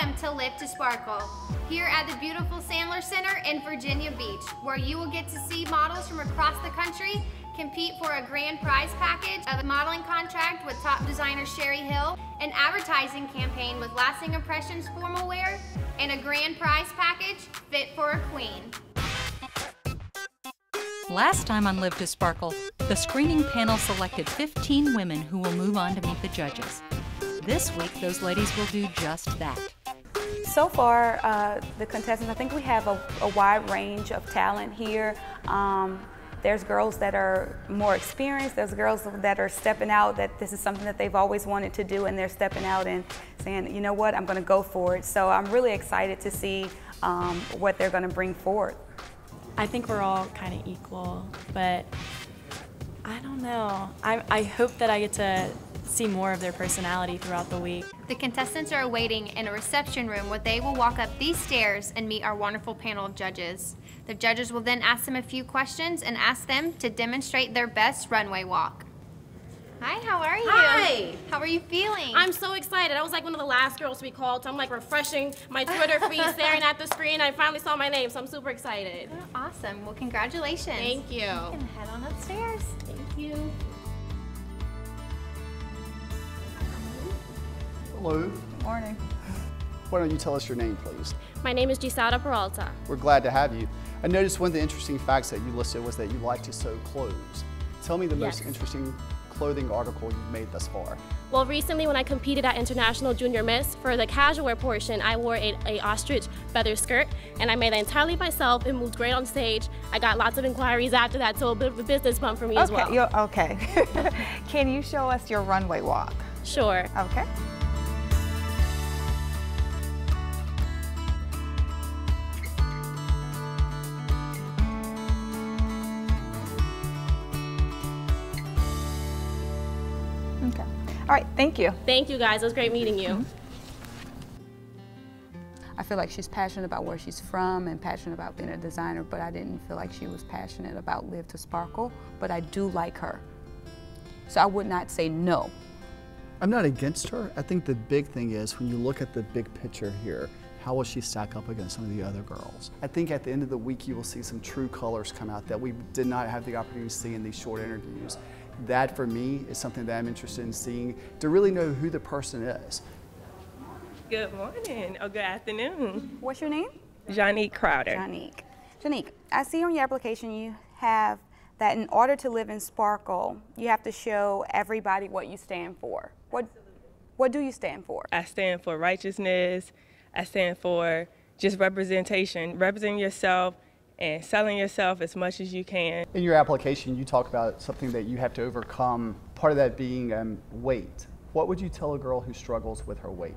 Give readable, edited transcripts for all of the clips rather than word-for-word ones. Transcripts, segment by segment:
Welcome to Live to Sparkle, here at the beautiful Sandler Center in Virginia Beach, where you will get to see models from across the country compete for a grand prize package of a modeling contract with top designer Sherry Hill, an advertising campaign with Lasting Impressions formal wear, and a grand prize package fit for a queen. Last time on Live to Sparkle, the screening panel selected 15 women who will move on to meet the judges. This week, those ladies will do just that. So far, the contestants, I think we have a wide range of talent here. There's girls that are more experienced, there's girls that are stepping out, that this is something that they've always wanted to do, and they're stepping out and saying, you know what, I'm going to go for it. So I'm really excited to see what they're going to bring forward. I think we're all kind of equal, but I don't know. I hope that I get to see more of their personality throughout the week. The contestants are awaiting in a reception room where they will walk up these stairs and meet our wonderful panel of judges. The judges will then ask them a few questions and ask them to demonstrate their best runway walk. Hi, how are you? Hi. How are you feeling? I'm so excited. I was like one of the last girls to be called, so I'm like refreshing my Twitter feed, staring at the screen. I finally saw my name, so I'm super excited. Oh, awesome. Well, congratulations. Thank you. You can head on upstairs. Thank you. Hello. Good morning. Why don't you tell us your name, please? My name is Giselda Peralta. We're glad to have you. I noticed one of the interesting facts that you listed was that you like to sew clothes. Tell me the most interesting clothing article you've made thus far. Well, recently when I competed at International Junior Miss, for the casual wear portion, I wore a ostrich feather skirt, and I made that entirely myself. It moved great on stage. I got lots of inquiries after that, so a bit of a business bump for me as well. Okay. Can you show us your runway walk? Sure. Okay. Okay. All right, thank you. Thank you guys, it was great meeting you. I feel like she's passionate about where she's from and passionate about being a designer, but I didn't feel like she was passionate about Live to Sparkle, but I do like her. So I would not say no. I'm not against her. I think the big thing is when you look at the big picture here, how will she stack up against some of the other girls? I think at the end of the week you will see some true colors come out that we did not have the opportunity to see in these short interviews. That, for me, is something that I'm interested in seeing, to really know who the person is. Good morning, or good afternoon. What's your name? Janique Crowder. Janique, I see on your application you have that in order to live in Sparkle, you have to show everybody what you stand for. What do you stand for? I stand for righteousness. I stand for just representation, representing yourself and selling yourself as much as you can. In your application, you talk about something that you have to overcome, part of that being weight. What would you tell a girl who struggles with her weight?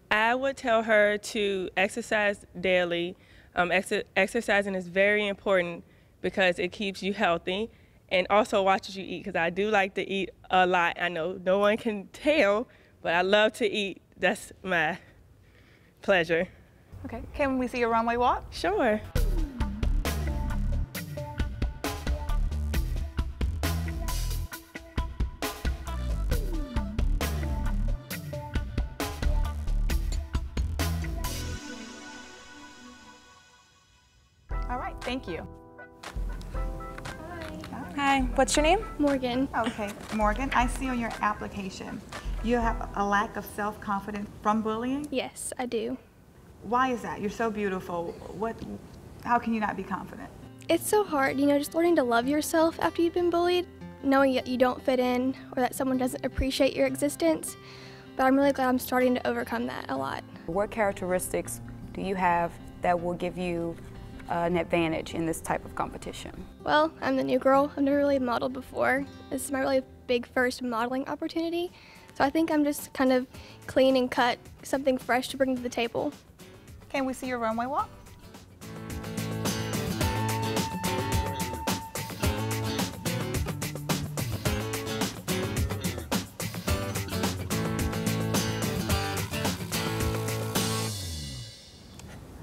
I would tell her to exercise daily. Exercising is very important because it keeps you healthy, and also watch what you eat, because I do like to eat a lot. I know no one can tell, but I love to eat. That's my pleasure. Okay, can we see your runway walk? Sure. All right, thank you. Hi, what's your name? Morgan. Okay, Morgan, I see on your application you have a lack of self-confidence from bullying. Yes, I do. Why is that? You're so beautiful. How can you not be confident? It's so hard, you know, just learning to love yourself after you've been bullied, knowing that you don't fit in or that someone doesn't appreciate your existence. But I'm really glad I'm starting to overcome that a lot. What characteristics do you have that will give you an advantage in this type of competition? Well, I'm the new girl. I've never really modeled before. This is my really big first modeling opportunity. So I think I'm just kind of clean and cut, something fresh to bring to the table. Can we see your runway walk?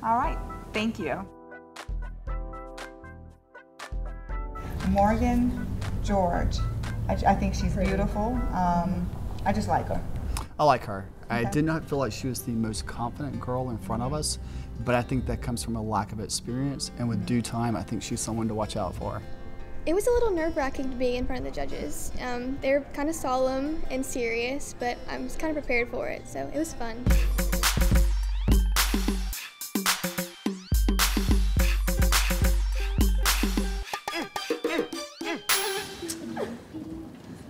All right, thank you. Morgan George. I think she's beautiful. I just like her. I like her. I did not feel like she was the most confident girl in front of us, but I think that comes from a lack of experience, and with due time, I think she's someone to watch out for. It was a little nerve-wracking to be in front of the judges. They're kind of solemn and serious, but I was kind of prepared for it, so it was fun.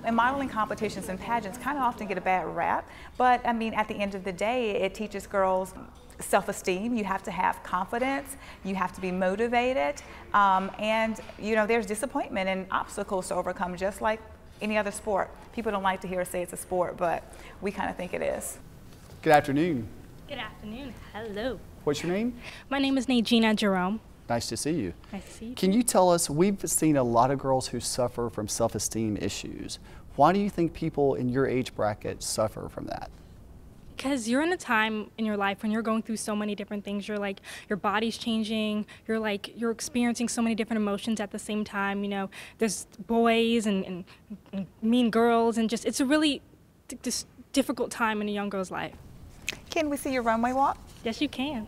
And modeling competitions and pageants kind of often get a bad rap, but I mean, at the end of the day, it teaches girls self-esteem. You have to have confidence, you have to be motivated, and you know, there's disappointment and obstacles to overcome, just like any other sport. People don't like to hear us say it's a sport, but we kind of think it is. Good afternoon. Good afternoon. Hello. What's your name? My name is Najina Jerome. Nice to see you. Nice to see you. Can you tell us, we've seen a lot of girls who suffer from self-esteem issues. Why do you think people in your age bracket suffer from that? Because you're in a time in your life when you're going through so many different things. You're like, your body's changing. You're experiencing so many different emotions at the same time. You know, there's boys and mean girls, and just, it's a really difficult time in a young girl's life. Can we see your runway walk? Yes, you can.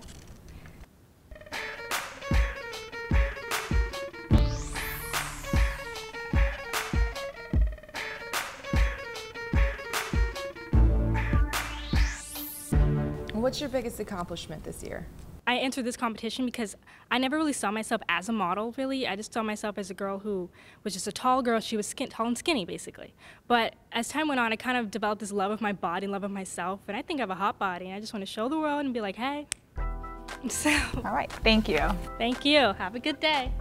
What's your biggest accomplishment this year? I entered this competition because I never really saw myself as a model, really. I just saw myself as a girl who was just a tall girl. She was tall and skinny, basically. But as time went on, I kind of developed this love of my body and love of myself. And I think I have a hot body, and I just want to show the world and be like, hey. So. All right, thank you. Thank you. Have a good day.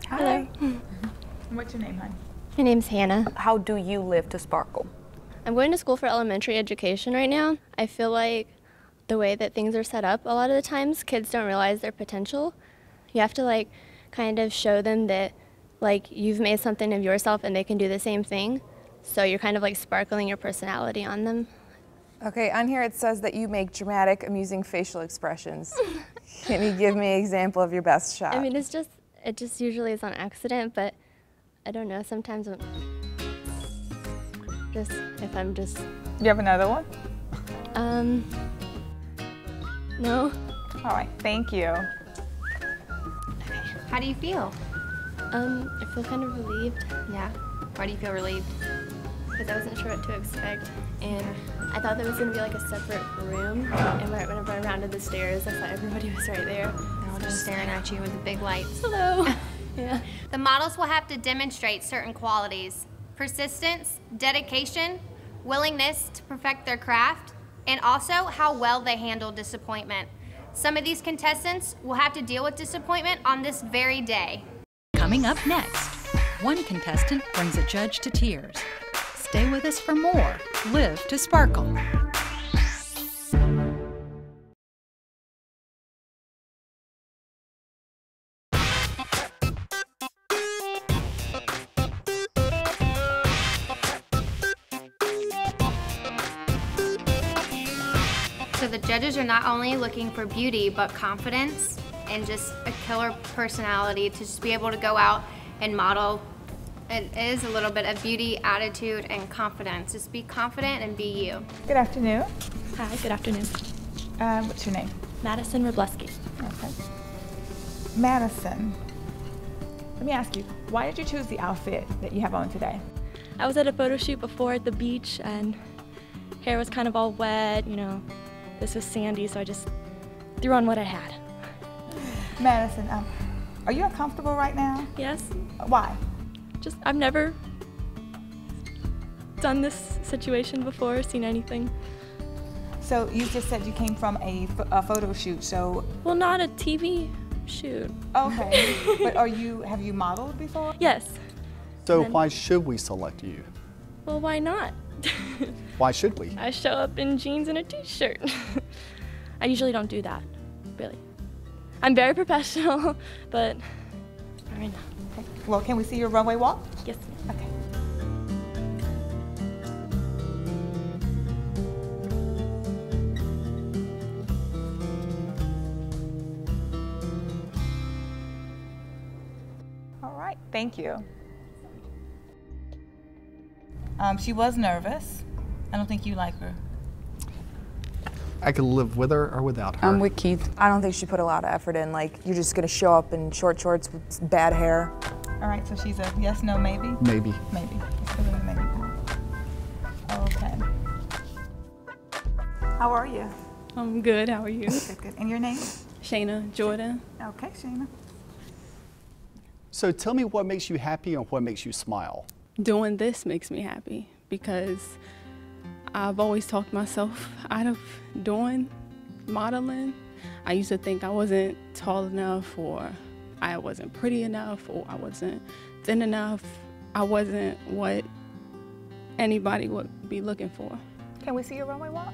Hi. Hello. What's your name, honey? My name's Hannah. How do you live to sparkle? I'm going to school for elementary education right now. I feel like the way that things are set up, a lot of the times kids don't realize their potential. You have to like kind of show them that like you've made something of yourself and they can do the same thing. So you're kind of like sparkling your personality on them. Okay, on here it says that you make dramatic, amusing facial expressions. Can you give me an example of your best shot? I mean, it just usually is on accident, but I don't know, sometimes if I'm just... You have another one? No. All right, thank you. How do you feel? I feel kind of relieved. Yeah. Why do you feel relieved? Because I wasn't sure what to expect, and I thought there was going to be like a separate room, and whenever I rounded the stairs, I thought everybody was right there. They're all just staring at you with the big lights. Hello. Yeah. The models will have to demonstrate certain qualities: persistence, dedication, willingness to perfect their craft, and also how well they handle disappointment. Some of these contestants will have to deal with disappointment on this very day. Coming up next, one contestant brings a judge to tears. Stay with us for more Live to Sparkle. So the judges are not only looking for beauty, but confidence and just a killer personality to just be able to go out and model. It is a little bit of beauty, attitude, and confidence. Just be confident and be you. Good afternoon. Hi, good afternoon. What's your name? Madison Robleski. Okay. Madison, let me ask you, why did you choose the outfit that you have on today? I was at a photo shoot before at the beach, and hair was kind of all wet, you know. This was sandy, so I just threw on what I had. Madison, are you uncomfortable right now? Yes. Why? Just, I've never done this situation before, seen anything. So you just said you came from a photo shoot, so... Well, not a TV shoot. Okay, but have you modeled before? Yes. So why should we select you? Well, why not? Why should we? I show up in jeans and a t-shirt. I usually don't do that, really. I'm very professional, but not right now. Okay. Well, can we see your runway walk? Yes. Okay. All right, thank you. She was nervous. I don't think you like her. I could live with her or without her. I'm with Keith. I don't think she put a lot of effort in. Like, you're just gonna show up in short shorts with bad hair. All right, so she's a yes, no, maybe? Maybe. Maybe. Let's go with a maybe. Okay. How are you? I'm good. How are you? Good, good. And your name? Shayna Jordan. Okay, Shayna. So tell me what makes you happy and what makes you smile. Doing this makes me happy because I've always talked myself out of doing modeling. I used to think I wasn't tall enough, or I wasn't pretty enough, or I wasn't thin enough. I wasn't what anybody would be looking for. Can we see your runway walk?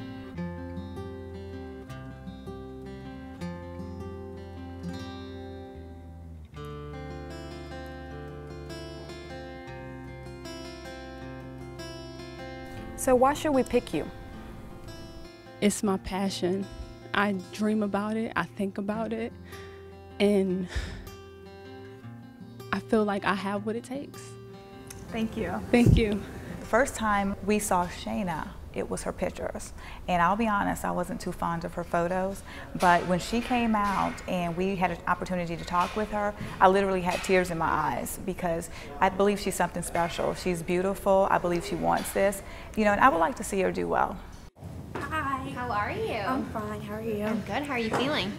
So why should we pick you? It's my passion. I dream about it, I think about it, and I feel like I have what it takes. Thank you. Thank you. The first time we saw Shayna, it was her pictures. And I'll be honest, I wasn't too fond of her photos, but when she came out and we had an opportunity to talk with her, I literally had tears in my eyes because I believe she's something special. She's beautiful, I believe she wants this, you know, and I would like to see her do well. Hi. How are you? I'm fine. How are you? I'm good. How are you feeling?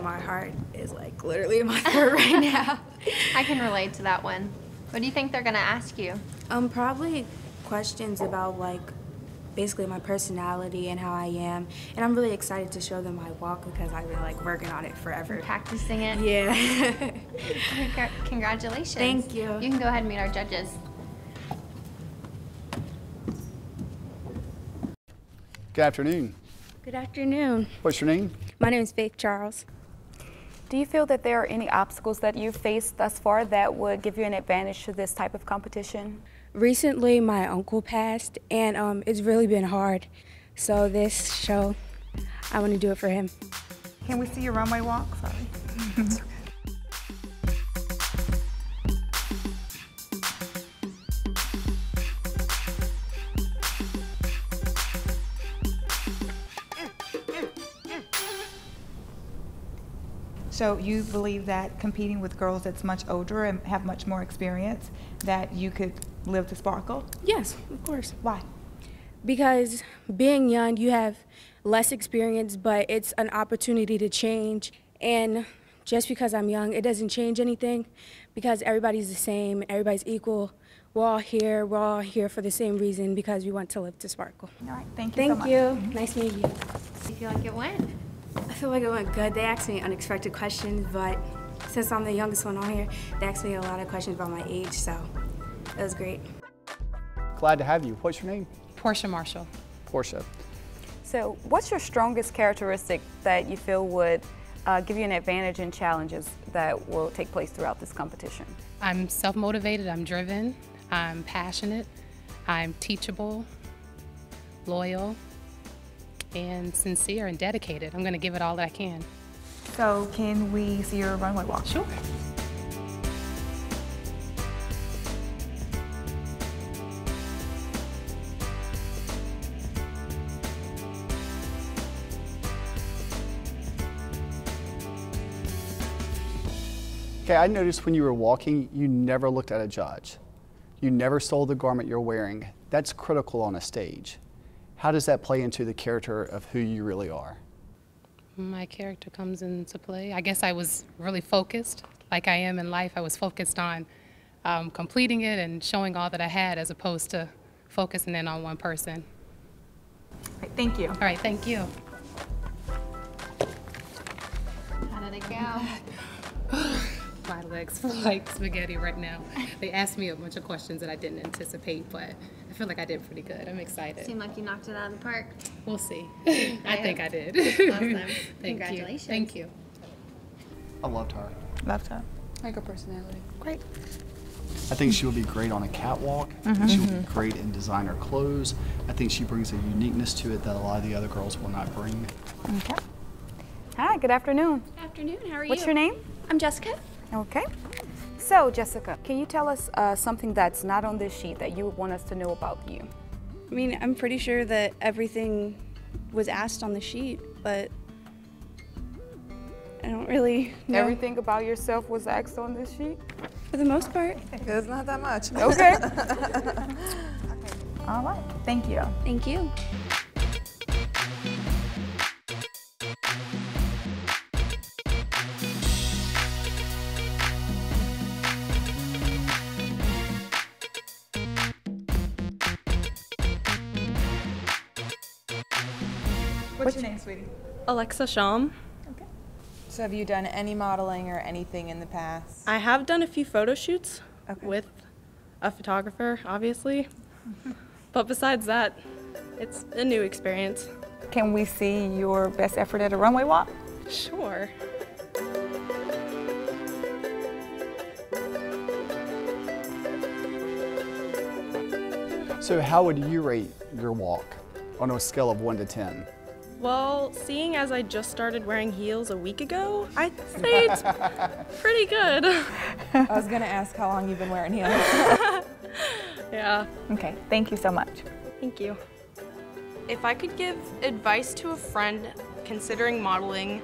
My heart is like literally in my throat right now. I can relate to that one. What do you think they're going to ask you? Probably questions about like basically my personality and how I am. And I'm really excited to show them my walk because I've been like working on it forever. Practicing it? Yeah. Congratulations. Thank you. You can go ahead and meet our judges. Good afternoon. Good afternoon. What's your name? My name is Faith Charles. Do you feel that there are any obstacles that you've faced thus far that would give you an advantage to this type of competition? Recently, my uncle passed, and it's really been hard. So this show, I want to do it for him. Can we see your runway walk? Sorry. So you believe that competing with girls that's much older and have much more experience, that you could live to sparkle? Yes, of course. Why? Because being young, you have less experience, but it's an opportunity to change. And just because I'm young, it doesn't change anything because everybody's the same, everybody's equal. We're all here for the same reason, because we want to live to sparkle. All right, thank you so much. Thank you. Nice meeting you. Do you feel like it went? I feel like it went good. They asked me unexpected questions, but since I'm the youngest one on here, they asked me a lot of questions about my age, so it was great. Glad to have you. What's your name? Portia Marshall. Portia. So what's your strongest characteristic that you feel would give you an advantage in challenges that will take place throughout this competition? I'm self-motivated, I'm driven, I'm passionate, I'm teachable, loyal, and sincere and dedicated. I'm going to give it all that I can. So can we see your runway walk? Sure. Okay, I noticed when you were walking, you never looked at a judge. You never sold the garment you're wearing. That's critical on a stage. How does that play into the character of who you really are? My character comes into play. I guess I was really focused, like I am in life. I was focused on completing it and showing all that I had, as opposed to focusing in on one person. All right, thank you. All right, thank you. How did it go? My legs feel like spaghetti right now. They asked me a bunch of questions that I didn't anticipate, but I feel like I did pretty good. I'm excited. Seemed like you knocked it out of the park. We'll see. I think I did. Awesome. Thank Congratulations. You. Thank you. I loved her. Loved her. Like her personality. Great. I think she will be great on a catwalk. She will be great in designer clothes. I think she brings a uniqueness to it that a lot of the other girls will not bring. Okay. Hi, good afternoon. Good afternoon, how are you? What's your name? I'm Jessica. Okay. So, Jessica, can you tell us something that's not on this sheet that you would want us to know about you? I mean, I'm pretty sure that everything was asked on the sheet, but I don't really know. Everything about yourself was asked on this sheet? For the most part. It's not that much. Okay. All right, thank you. Thank you. What's your name, sweetie? Alexa Sham. Okay. So have you done any modeling or anything in the past? I have done a few photo shoots with a photographer, obviously. But besides that, it's a new experience. Can we see your best effort at a runway walk? Sure. So how would you rate your walk on a scale of 1 to 10? Well, seeing as I just started wearing heels a week ago, I'd say it's pretty good. I was gonna ask how long you've been wearing heels. Yeah. Okay, thank you so much. Thank you. If I could give advice to a friend considering modeling,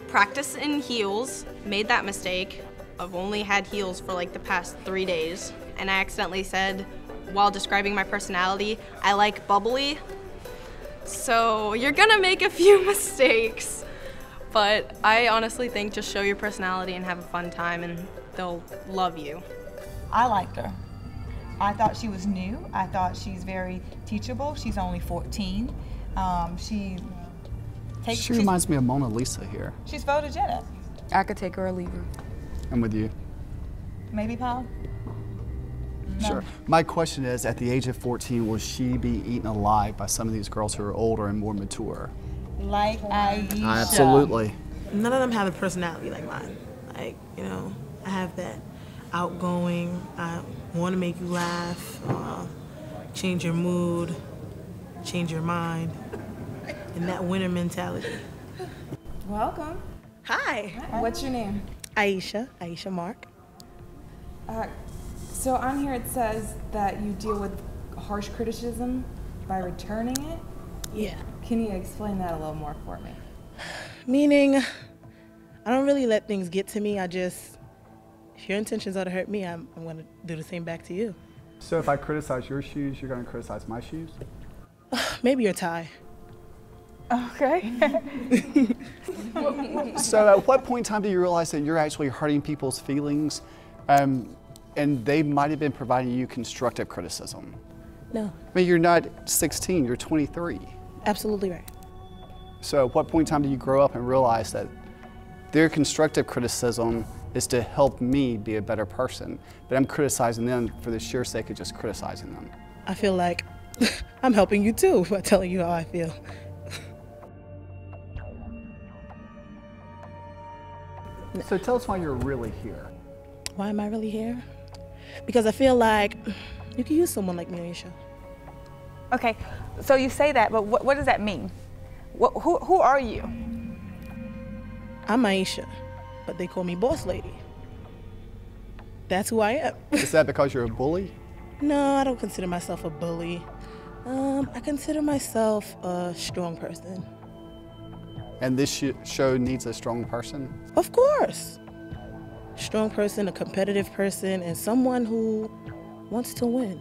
practice in heels. Made that mistake. I've only had heels for like the past 3 days, and I accidentally said, while describing my personality, I like bubbly. So you're gonna make a few mistakes, but I honestly think just show your personality and have a fun time and they'll love you. I liked her. I thought she was new. I thought she's very teachable. She's only 14. She reminds me of Mona Lisa here. She's photogenic. I could take her or leave her. I'm with you. Maybe, Paul? Sure. My question is, at the age of 14, will she be eaten alive by some of these girls who are older and more mature? Like Aisha. Absolutely. None of them have a personality like mine. Like, you know, I have that outgoing, I want to make you laugh, change your mood, change your mind, and that winner mentality. Welcome. Hi. What's your name? Aisha Mark. So on here it says that you deal with harsh criticism by returning it? Yeah. Can you explain that a little more for me? Meaning, I don't really let things get to me. I just, if your intentions are to hurt me, I'm going to do the same back to you. So if I criticize your shoes, you're going to criticize my shoes? Maybe your tie. Okay. So at what point in time do you realize that you're actually hurting people's feelings and they might have been providing you constructive criticism? No. I mean, you're not 16, you're 23. Absolutely right. So at what point in time do you grow up and realize that their constructive criticism is to help me be a better person, but I'm criticizing them for the sheer sake of just criticizing them? I feel like I'm helping you too by telling you how I feel. So tell us why you're really here. Why am I really here? Because I feel like you can use someone like me on your show. Okay, so you say that, but what does that mean? Who are you? I'm Aisha, but they call me Boss Lady. That's who I am. Is that because you're a bully? No, I don't consider myself a bully. I consider myself a strong person. And this show needs a strong person? Of course. Strong person, a competitive person, and someone who wants to win.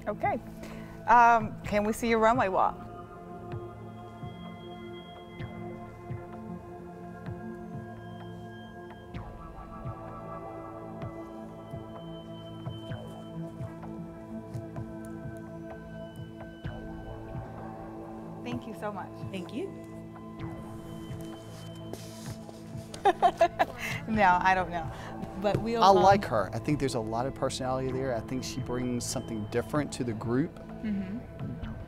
Okay. Can we see your runway walk? Thank you so much. Thank you. No, I don't know. But we'll. I like her. I think there's a lot of personality there. I think she brings something different to the group. Mm-hmm.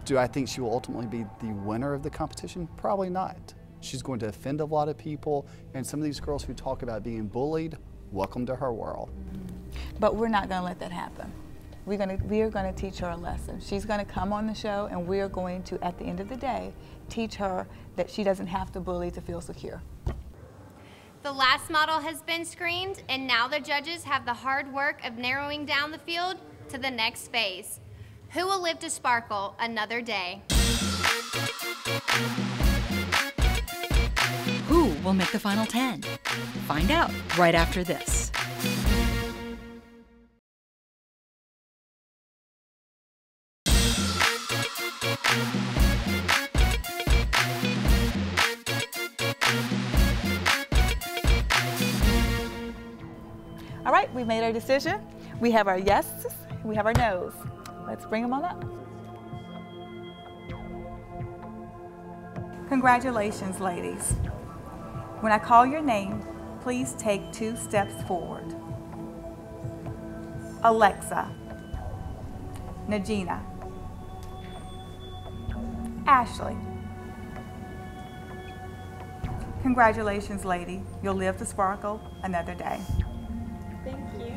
Do I think she will ultimately be the winner of the competition? Probably not. She's going to offend a lot of people, and some of these girls who talk about being bullied, welcome to her world. But we're not going to let that happen. We are going to teach her a lesson. She's going to come on the show, and we are going to, at the end of the day, teach her that she doesn't have to bully to feel secure. The last model has been screened, and now the judges have the hard work of narrowing down the field to the next phase. Who will live to sparkle another day? Who will make the final 10? Find out right after this. All right, we made our decision. We have our yeses, we have our nos. Let's bring them on up. Congratulations, ladies. When I call your name, please take 2 steps forward. Alexa, Najina, Ashley. Congratulations, lady. You'll live to sparkle another day. Thank you.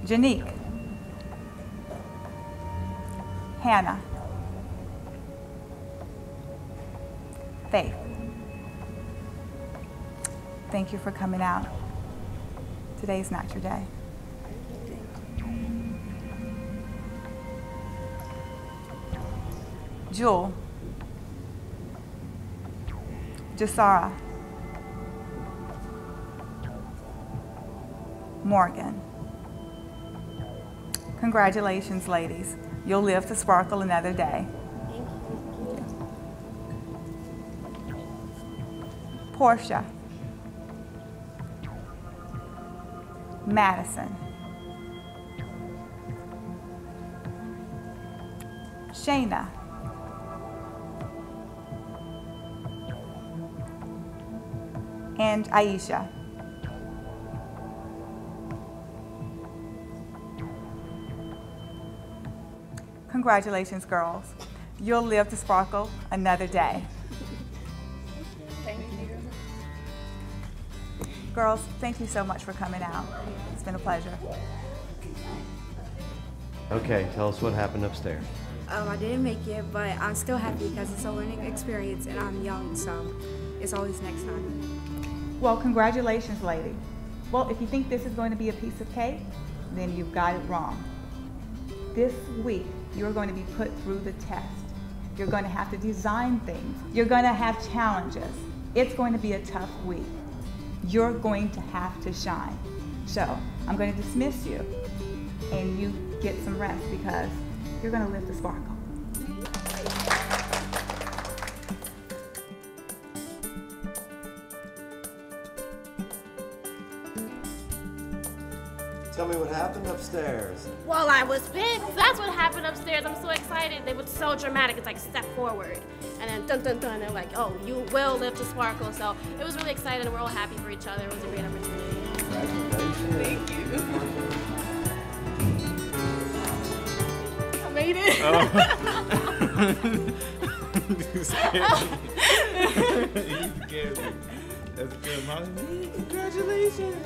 Janique, Hannah, Faith. Thank you for coming out. Today's not your day. Jewel, Jasara, Morgan. Congratulations, ladies. You'll live to sparkle another day. Thank you. Portia, Madison, Shayna, and Aisha. Congratulations, girls. You'll live to sparkle another day. Thank you. Girls, thank you so much for coming out. It's been a pleasure. Okay, tell us what happened upstairs. I didn't make it, but I'm still happy because it's a learning experience and I'm young, so it's always next time. Well, congratulations, lady. Well, if you think this is going to be a piece of cake, then you've got it wrong. This week, you're going to be put through the test. You're going to have to design things. You're going to have challenges. It's going to be a tough week. You're going to have to shine. So I'm going to dismiss you and you get some rest because you're going to live to sparkle. Tell me what happened upstairs. Well, I was picked. That's what happened upstairs. I'm so excited. They were so dramatic. It's like step forward. And then dun dun dun. They're like, oh, you will live to sparkle. So it was really exciting. We're all happy for each other. It was a great opportunity. Congratulations. Thank you. I made it. You scared me. You scared me. That's good, Mommy. Congratulations.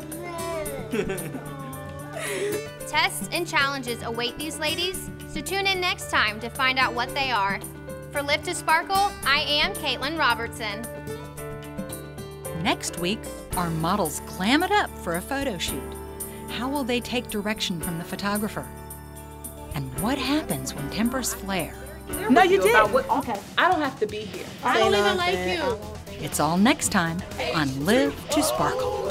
Tests and challenges await these ladies, so tune in next time to find out what they are. For Live to Sparkle, I am Caitlin Robertson. Next week, our models clam it up for a photo shoot. How will they take direction from the photographer? And what happens when tempers flare? No, you did. Okay, I don't have to be here. I don't even like you. It's all next time on Live to Sparkle.